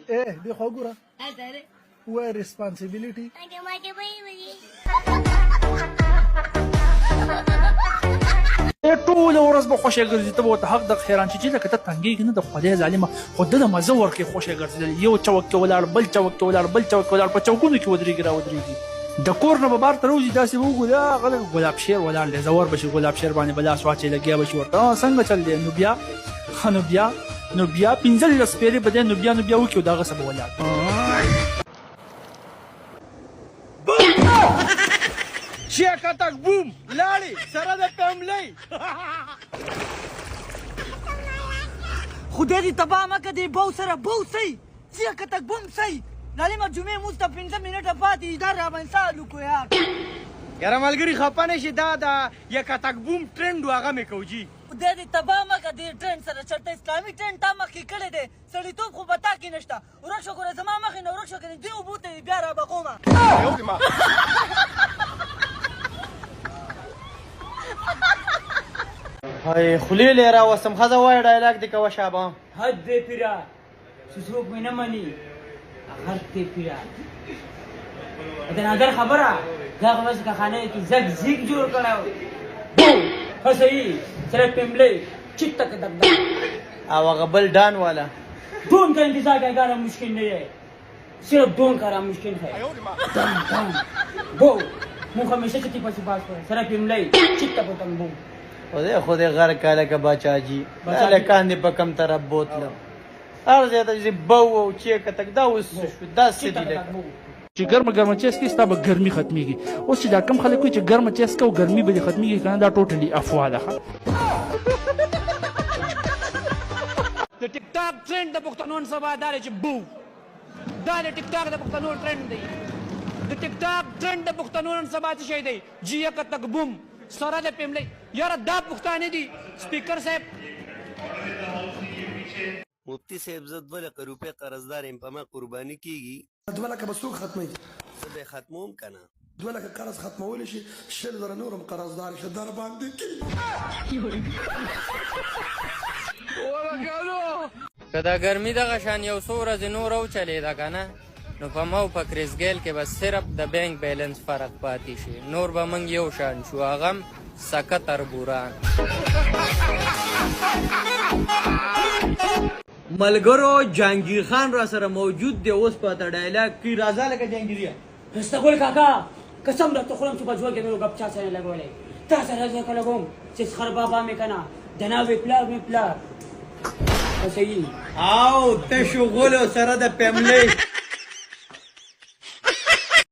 دی خو ګوره وای ریسپانسیبিলিټي ټول ورځ به خوشې ګرځي ته به ورته حق د خیران چې لکه ته تنګېږي نه د خدای ظالمه خو ده د مزه ورکړې خوشې ګرځېدل یو چوک کې ولاړ بل چوک کې ولاړ بل چوک کې ولاړ په چوکونو کې ودرېږي را ودرېږي د کور نه به بار ته راوځي داسې به وګوري هغه ګلاب شیر ولاړ دی زور به شي ګلاب شیر باندې به لاس واچوي لګیا به شي ورته څنګه چل دی نو بیا 15 پیرې به دی نو بیا وکړي دغسې به ولاړ چیکتک بوم لاړې سره د فیملی خدای دې تباه مکه دې بو سره بو صحیح چیکتک بوم صحیح لالما جمعې موږ ته 15 منټه پاتې دا راباندې سال وکړو یار یاره ملګري خفه نه شي دا د یکتک بوم ټرینډ و هغه مې کوجي خدای دې تباه مکه دې ټرینډ سره چېرته اسلامي ټرینډ تا مخکې کړی دی سړیتوب خو په تا کې نشته ورک شو ګوره زما مخې نه ورک شو که دې اوبو ته بیا رابغومه هی خولې لې راوستم ښځه وایه ډایلاګ دې کوه شابه حد دې پیرا چې څوک مې نه مني حد دې پیرا د نادر خبره دا خو بس کخانه کې زګ زیګ جوړ کړی ښه صحیح سره پیملی چیک تک دک او هغه بل ډان والا ڈون کا انتظار کرنا مشکل نہیں ہے صرف ڈون کرنا مشکل ہے بو مو ہمیشہ چتی پسی باز پر سره پیملی چیک تک پتنگ بو خودی غر کاله که باچا جی لکان دی په کم طرف بوتلم هر ځای ته چې بو او چیکتک دا اوس شو داسې دي لکه چې ګرمه چیس کې ستا به ګرمي ختمېږي اوس چې دا کم خلک وایي چې ګرمه چیس کوو ګرمي به دې ختمېږي که نه دا ټوټلي افوا ده د ټیک ټاک ټرینډ د پښتنو نن سبا دا دی چې بو دا د ټیک ټاک د پښتنو ټرینډ دی د ټیک ټاک ټرینډ د پښتنو نن سبا څه شی دی جیکتک بوم سره د پیملی یاره دا پښتانه دي سپیکر صاحب مفتی صاحب زه 2 لکه روپۍ قرضدار یم په ما قرباني کېږي 2 لکه به څوک ختموي زه به یې ختموم که نه 2 لکه قرض ختمولی شي 100 زره نور هم قرضدار شي در باندې که دا ګرمي دغه شان یو څو ورځې نور وچلېده که نه نو په ما او په کریسګیل کې به صرف د بینک بیلنس فرق پاتې شي نور به موږ یو شان شو هغه هم سکه تربوران ملګرو جهانگیر خان را سره موجود دی اوس په ته ډایلاګ کې راځه لکه جهانگیریا استقبال کاکا قسم درته خورم چې په ژوند کې مې یو ګپ چا سره لګولی تا سره زه که لګوم چې سخر بابا مې که نه جناب پلار مې پلار صحیح او ته شغلو سره د پیملی